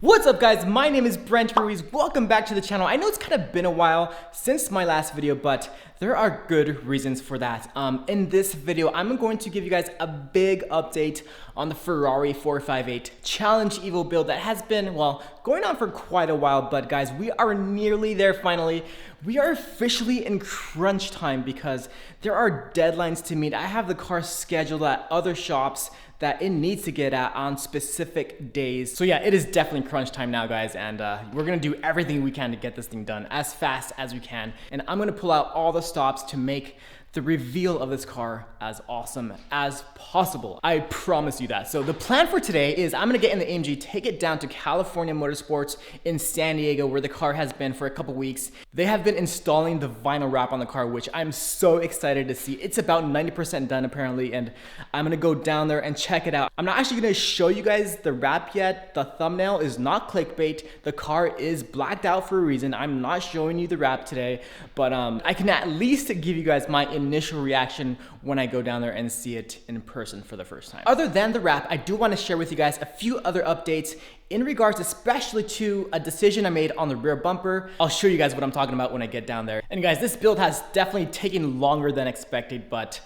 What's up guys, my name is Brent Ruiz. Welcome back to the channel. I know it's kind of been a while since my last video, but there are good reasons for that. In this video, I'm going to give you guys a big update on the Ferrari 458 Challenge Evo build that has been, well, going on for quite a while, but guys, we are nearly there finally. We are officially in crunch time because there are deadlines to meet. I have the car scheduled at other shops that it needs to get at on specific days. So yeah, it is definitely crunch time now, guys, and we're gonna do everything we can to get this thing done as fast as we can. And I'm gonna pull out all the stops to make the reveal of this car as awesome as possible. I promise you that. So the plan for today is I'm gonna get in the AMG, take it down to California Motorsports in San Diego, where the car has been for a couple weeks. They have been installing the vinyl wrap on the car, which I'm so excited to see. It's about 90% done apparently, and I'm gonna go down there and check it out. I'm not actually gonna show you guys the wrap yet. The thumbnail is not clickbait. The car is blacked out for a reason. I'm not showing you the wrap today, but I can at least give you guys my initial reaction when I go down there and see it in person for the first time. Other than the wrap, I do want to share with you guys a few other updates in regards especially to a decision I made on the rear bumper. I'll show you guys what I'm talking about when I get down there. And guys, this build has definitely taken longer than expected, but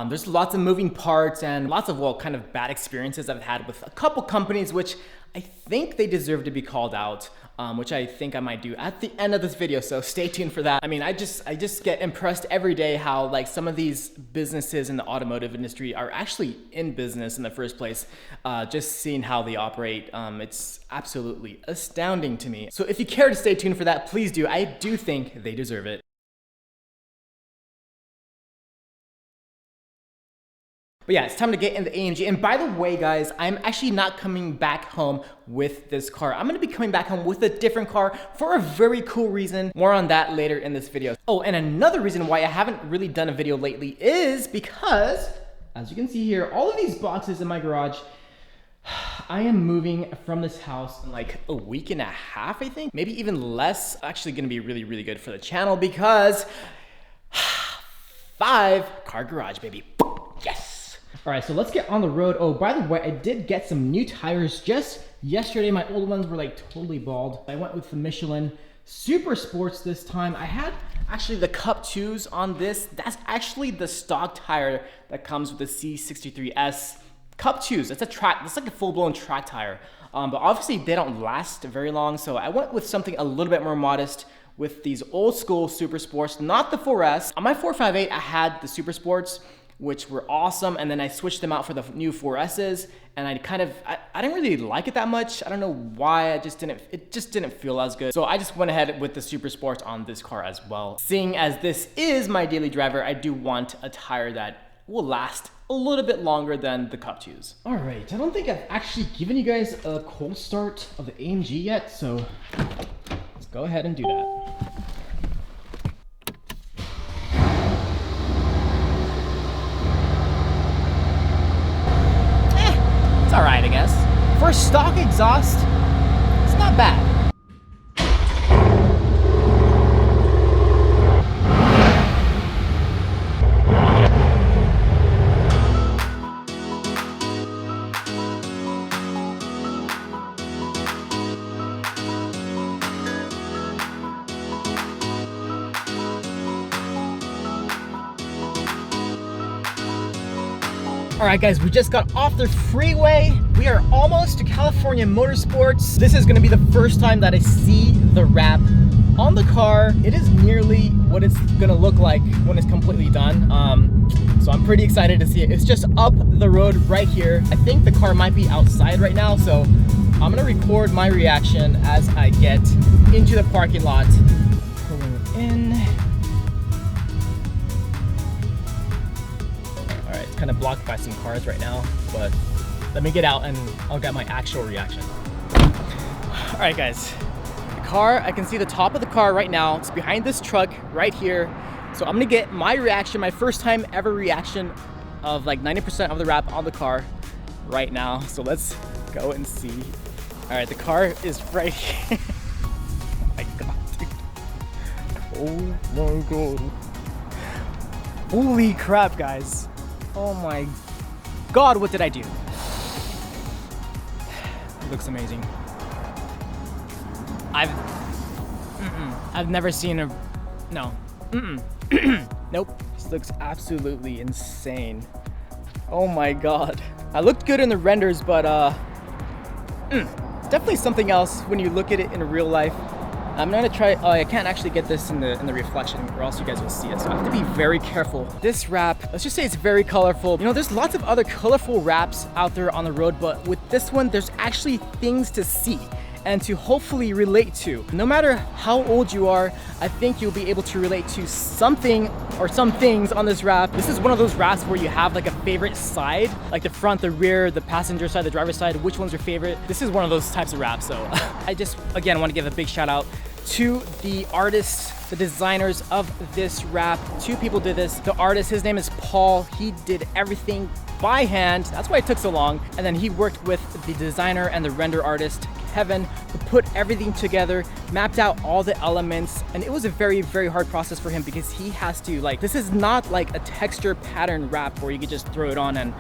there's lots of moving parts and lots of, well, kind of bad experiences I've had with a couple companies, which I think they deserve to be called out, which I think I might do at the end of this video, so stay tuned for that. I mean, I just get impressed every day how like some of these businesses in the automotive industry are actually in business in the first place. Just seeing how they operate, it's absolutely astounding to me. So if you care to stay tuned for that, please do. I do think they deserve it. But yeah, it's time to get in the AMG. And by the way, guys, I'm actually not coming back home with this car. I'm gonna be coming back home with a different car for a very cool reason. More on that later in this video. Oh, and another reason why I haven't really done a video lately is because, as you can see here, all of these boxes in my garage, I am moving from this house in like a week and a half, I think. Maybe even less. Actually gonna be really, really good for the channel because 5-car garage, baby. Yes. All right, so let's get on the road. Oh, by the way, I did get some new tires just yesterday. My old ones were like totally bald. I went with the Michelin Super Sports this time. I had actually the Cup 2s on this. That's actually the stock tire that comes with the C63S Cup 2s. It's a track, it's like a full-blown track tire. But obviously they don't last very long, so I went with something a little bit more modest with these old school Super Sports, not the 4S. On my 458, I had the Super Sports, which were awesome, and then I switched them out for the new 4Ss, and I didn't really like it that much. I don't know why, it just didn't feel as good. So I just went ahead with the Super Sports on this car as well. Seeing as this is my daily driver, I do want a tire that will last a little bit longer than the Cup 2s. All right, I don't think I've actually given you guys a cold start of the AMG yet, so let's go ahead and do that. All right, I guess. For stock exhaust, it's not bad. All right, guys, we just got off the freeway. We are almost to California Motorsports. This is gonna be the first time that I see the wrap on the car. It is nearly what it's gonna look like when it's completely done. So I'm pretty excited to see it. It's just up the road right here. I think the car might be outside right now, so I'm gonna record my reaction as I get into the parking lot. Pulling in. Kind of blocked by some cars right now, but let me get out and I'll get my actual reaction. All right, guys, the car, I can see the top of the car right now. It's behind this truck right here. So I'm gonna get my reaction, my first time ever reaction of like 90% of the wrap on the car right now. So let's go and see. All right, the car is right here. Oh my God, dude. Oh my God. Holy crap, guys. Oh my God, what did I do? It looks amazing. I've never seen a, no. Nope, this looks absolutely insane. Oh my God. I looked good in the renders, but definitely something else when you look at it in real life. I'm gonna try, oh, I can't actually get this in the reflection or else you guys will see it. So I have to be very careful. This wrap, let's just say it's very colorful. You know, there's lots of other colorful wraps out there on the road, but with this one, there's actually things to see and to hopefully relate to. No matter how old you are, I think you'll be able to relate to something or some things on this wrap. This is one of those wraps where you have like a favorite side, like the front, the rear, the passenger side, the driver's side, which one's your favorite? This is one of those types of wraps. So I just, again, want to give a big shout out to the artists, the designers of this wrap. Two people did this. The artist, his name is Paul. He did everything by hand. That's why it took so long. And then he worked with the designer and the render artist, Kevin, to put everything together, mapped out all the elements. And it was a very, very hard process for him because he has to, like, this is not like a texture pattern wrap where you could just throw it on and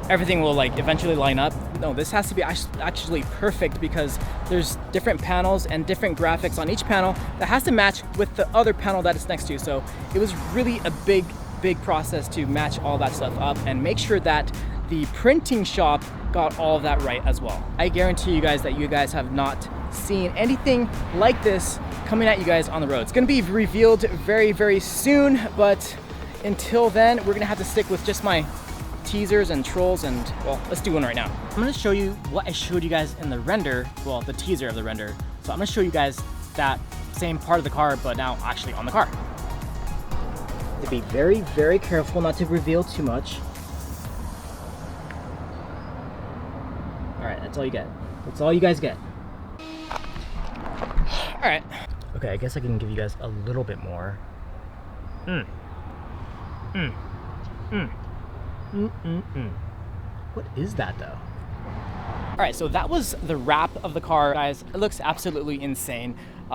everything will like eventually line up. No, this has to be actually perfect because there's different panels and different graphics on each panel that has to match with the other panel that it's next to. So it was really a big process to match all that stuff up and make sure that the printing shop got all of that right as well. I guarantee you guys that you guys have not seen anything like this coming at you guys on the road. It's gonna be revealed very, very soon, but until then, we're gonna have to stick with just my teasers and trolls, and well, let's do one right now. I'm gonna show you what I showed you guys in the render, well, the teaser of the render. So I'm gonna show you guys that same part of the car, but now actually on the car. To be very, very careful not to reveal too much. All right, that's all you get. That's all you guys get. All right. Okay, I guess I can give you guys a little bit more. What is that though? All right, so that was the wrap of the car, guys. It looks absolutely insane.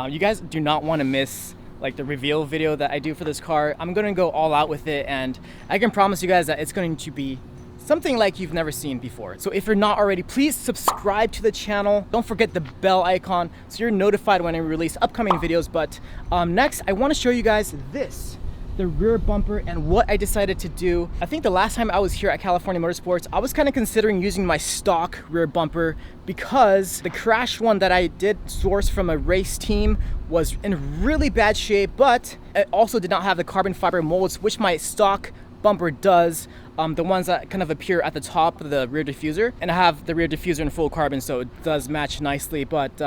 You guys do not want to miss like the reveal video that I do for this car. I'm gonna go all out with it, and I can promise you guys that it's going to be something like you've never seen before. So if you're not already, please subscribe to the channel. Don't forget the bell icon so you're notified when I release upcoming videos. But next, I want to show you guys this, the rear bumper, and what I decided to do. I think the last time I was here at California Motorsports, I was kind of considering using my stock rear bumper because the crashed one that I did source from a race team was in really bad shape, but it also did not have the carbon fiber molds, which my stock bumper does. The ones that kind of appear at the top of the rear diffuser, and I have the rear diffuser in full carbon, so it does match nicely. But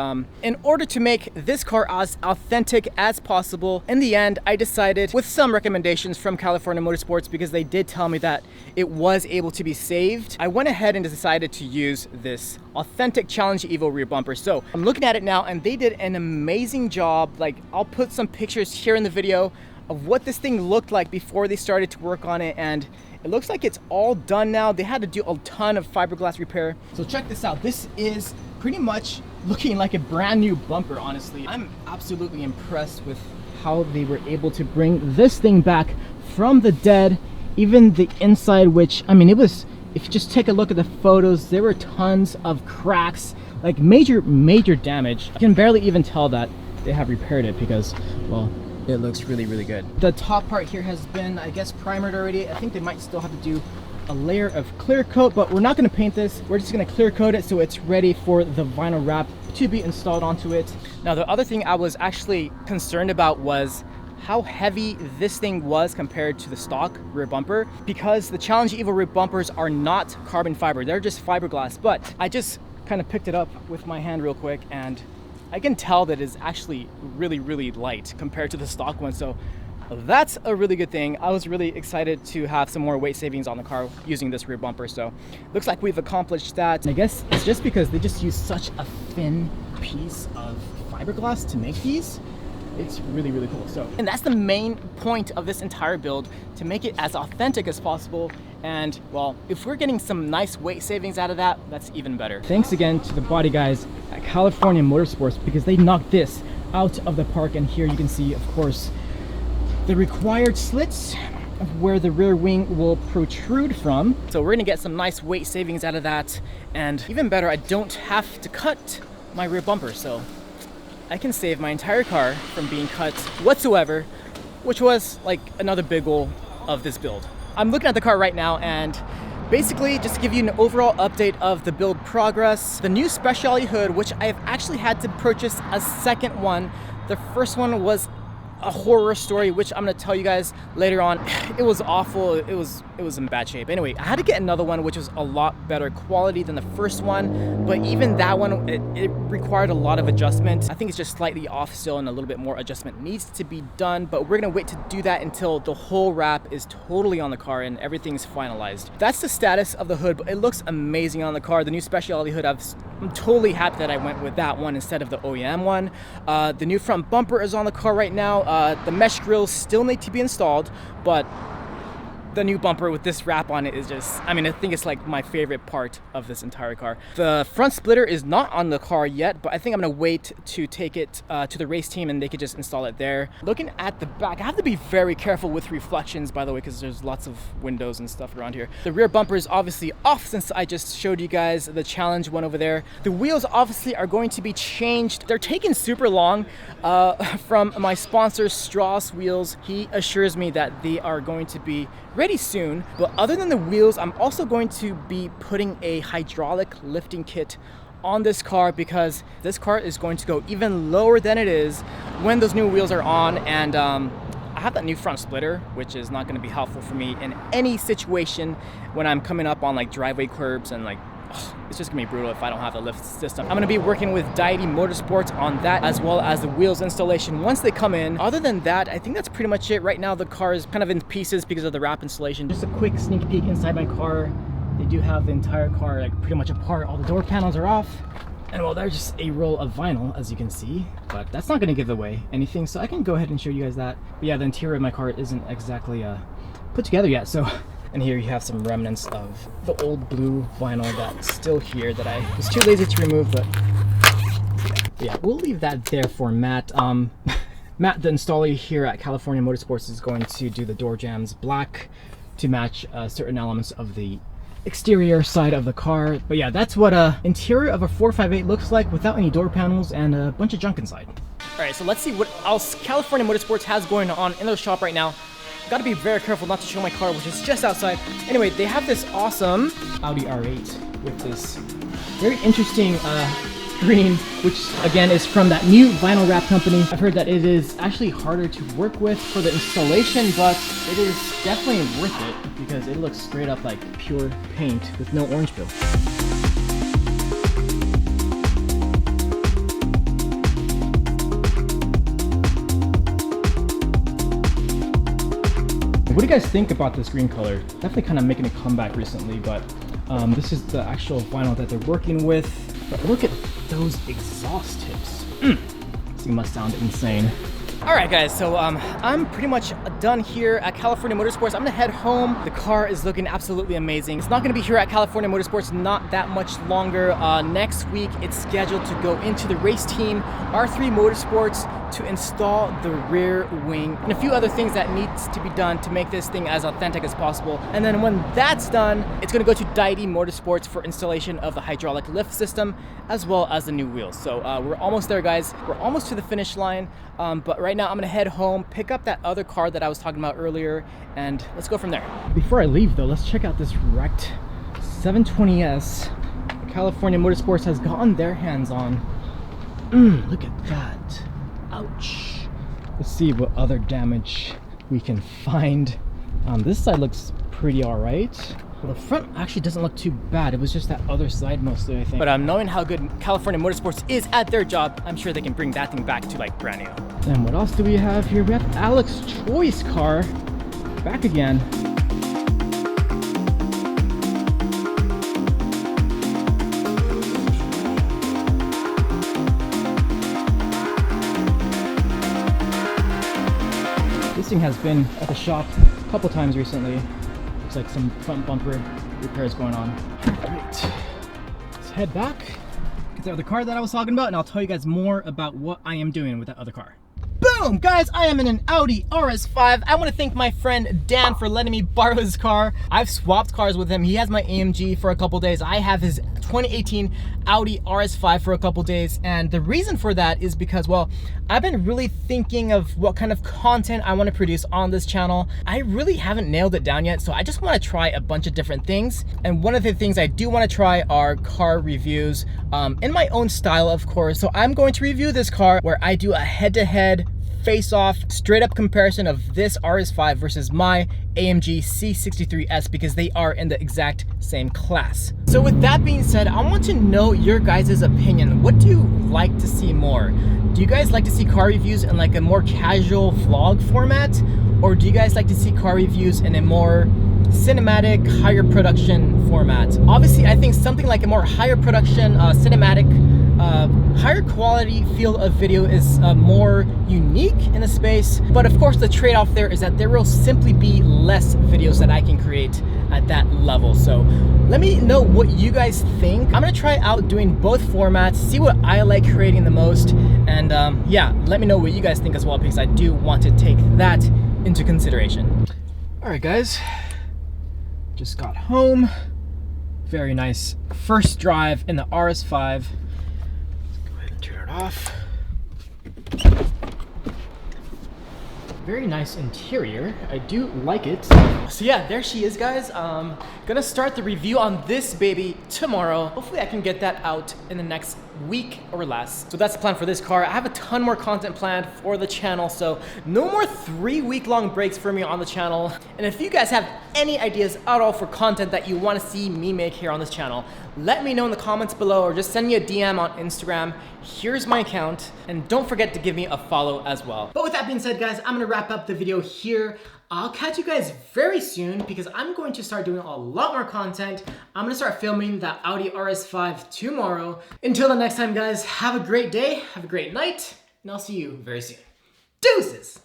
in order to make this car as authentic as possible, in the end I decided, with some recommendations from California Motorsports, because they did tell me that it was able to be saved, I went ahead and decided to use this authentic Challenge Evo rear bumper. So I'm looking at it now, and they did an amazing job. Like, I'll put some pictures here in the video of what this thing looked like before they started to work on it, and it looks like it's all done now. They had to do a ton of fiberglass repair. So check this out. This is pretty much looking like a brand new bumper, honestly. I'm absolutely impressed with how they were able to bring this thing back from the dead. Even the inside, which, I mean, it was, if you just take a look at the photos, there were tons of cracks, like major damage. You can barely even tell that they have repaired it because, well, it looks really, really good. The top part here has been, I guess, primered already. I think they might still have to do a layer of clear coat, but we're not gonna paint this. We're just gonna clear coat it so it's ready for the vinyl wrap to be installed onto it. Now, the other thing I was actually concerned about was how heavy this thing was compared to the stock rear bumper, because the Challenge Evo rear bumpers are not carbon fiber, they're just fiberglass. But I just kind of picked it up with my hand real quick, and I can tell that it's actually really, really light compared to the stock one. So that's a really good thing. I was really excited to have some more weight savings on the car using this rear bumper. So looks like we've accomplished that. And I guess it's just because they just use such a thin piece of fiberglass to make these. It's really, really cool. So, and that's the main point of this entire build, to make it as authentic as possible. And well, if we're getting some nice weight savings out of that, that's even better. Thanks again to the body guys at California Motorsports, because they knocked this out of the park. And here you can see, of course, the required slits of where the rear wing will protrude from. So we're gonna get some nice weight savings out of that. And even better, I don't have to cut my rear bumper. So I can save my entire car from being cut whatsoever, which was like another big goal of this build. I'm looking at the car right now, and basically just to give you an overall update of the build progress, the new specialty hood, which I've actually had to purchase a second one. The first one was a horror story, which I'm gonna tell you guys later on. It was awful. It was in bad shape. Anyway, I had to get another one which was a lot better quality than the first one, but even that one, it required a lot of adjustment. I think it's just slightly off still, and a little bit more adjustment needs to be done, but we're gonna wait to do that until the whole wrap is totally on the car and everything's finalized. That's the status of the hood, but it looks amazing on the car. The new specialty hood, I'm totally happy that I went with that one instead of the OEM one. The new front bumper is on the car right now. The mesh grills still need to be installed, but the new bumper with this wrap on it is just, I mean, I think it's like my favorite part of this entire car. The front splitter is not on the car yet, but I think I'm gonna wait to take it to the race team and they could just install it there. Looking at the back, I have to be very careful with reflections, by the way, because there's lots of windows and stuff around here. The rear bumper is obviously off since I just showed you guys the challenge one over there. The wheels obviously are going to be changed. They're taking super long from my sponsor Strauss Wheels. He assures me that they are going to be ready soon, but other than the wheels, I'm also going to be putting a hydraulic lifting kit on this car because this car is going to go even lower than it is when those new wheels are on. And I have that new front splitter, which is not going to be helpful for me in any situation when I'm coming up on like driveway curbs, and like it's just gonna be brutal if I don't have the lift system. I'm gonna be working with Motorsports on that, as well as the wheels installation once they come in. Other than that, I think that's pretty much it. Right now the car is kind of in pieces because of the wrap installation. Just a quick sneak peek inside my car. They do have the entire car like pretty much apart. All the door panels are off, and well, there's just a roll of vinyl, as you can see, but that's not gonna give away anything, so I can go ahead and show you guys that. But yeah, the interior of my car isn't exactly put together yet, so. And here you have some remnants of the old blue vinyl that's still here that I was too lazy to remove, but yeah, we'll leave that there for Matt. Matt, the installer here at California Motorsports, is going to do the door jambs black to match certain elements of the exterior side of the car. But yeah, that's what interior of a 458 looks like without any door panels and a bunch of junk inside. All right, so let's see what else California Motorsports has going on in their shop right now. Gotta be very careful not to show my car, which is just outside. Anyway, they have this awesome Audi R8 with this very interesting green, which again is from that new vinyl wrap company. I've heard that it is actually harder to work with for the installation, but it is definitely worth it because it looks straight up like pure paint with no orange peel. What do you guys think about this green color? Definitely kind of making a comeback recently, but this is the actual vinyl that they're working with. But look at those exhaust tips. This thing must sound insane. All right, guys, so I'm pretty much done here at California Motorsports. I'm gonna head home. The car is looking absolutely amazing. It's not gonna be here at California Motorsports not that much longer. Next week, it's scheduled to go into the race team, R3 Motorsports, to install the rear wing and a few other things that needs to be done to make this thing as authentic as possible. And then when that's done, it's gonna go to Motorsports for installation of the hydraulic lift system, as well as the new wheels. So we're almost there, guys. We're almost to the finish line. But right now I'm gonna head home, pick up that other car that I was talking about earlier, and let's go from there. Before I leave though, let's check out this wrecked 720S California Motorsports has gotten their hands on. Look at that. Ouch. Let's see what other damage we can find. This side looks pretty alright. Well, the front actually doesn't look too bad. It was just that other side mostly, I think. But knowing how good California Motorsports is at their job, I'm sure they can bring that thing back to like brand new. And what else do we have here? We have Alex Choi's car back again. This thing has been at the shop a couple times recently. Looks like some front bumper repairs going on. Alright, let's head back, get the other car that I was talking about, and I'll tell you guys more about what I am doing with that other car. Boom! Boom! Guys, I am in an Audi RS5. I want to thank my friend Dan for letting me borrow his car. I've swapped cars with him. He has my AMG for a couple days. I have his 2018 Audi RS5 for a couple days, and the reason for that is because, well, I've been really thinking of what kind of content I want to produce on this channel. I really haven't nailed it down yet, so I just want to try a bunch of different things, and one of the things I do want to try are car reviews in my own style, of course. So I'm going to review this car where I do a head-to-head face-off straight up comparison of this RS5 versus my AMG C63S, because they are in the exact same class. So with that being said, I want to know your guys' opinion. What do you like to see more? Do you guys like to see car reviews in like a more casual vlog format? Or do you guys like to see car reviews in a more cinematic, higher production format? Obviously, I think something like a more higher production, cinematic, higher quality feel of video is more unique in the space. But of course, the trade-off there is that there will simply be less videos that I can create at that level. So let me know what you guys think. I'm gonna try out doing both formats, see what I like creating the most, and yeah, let me know what you guys think as well, because I do want to take that into consideration. All right, guys, just got home. Very nice first drive in the RS5. Let's go ahead and turn it off. Very nice interior. I do like it. So yeah, there she is, guys. Gonna start the review on this baby tomorrow. Hopefully I can get that out in the next week or less. So that's the plan for this car. I have a ton more content planned for the channel, so no more 3-week-long breaks for me on the channel. And if you guys have any ideas at all for content that you want to see me make here on this channel, let me know in the comments below, or just send me a DM on Instagram. Here's my account, and don't forget to give me a follow as well. But with that being said, guys, I'm gonna wrap up the video here. I'll catch you guys very soon, because I'm going to start doing a lot more content. I'm gonna start filming that Audi RS5 tomorrow. Until the next time, guys, have a great day, have a great night, and I'll see you very soon. Deuces!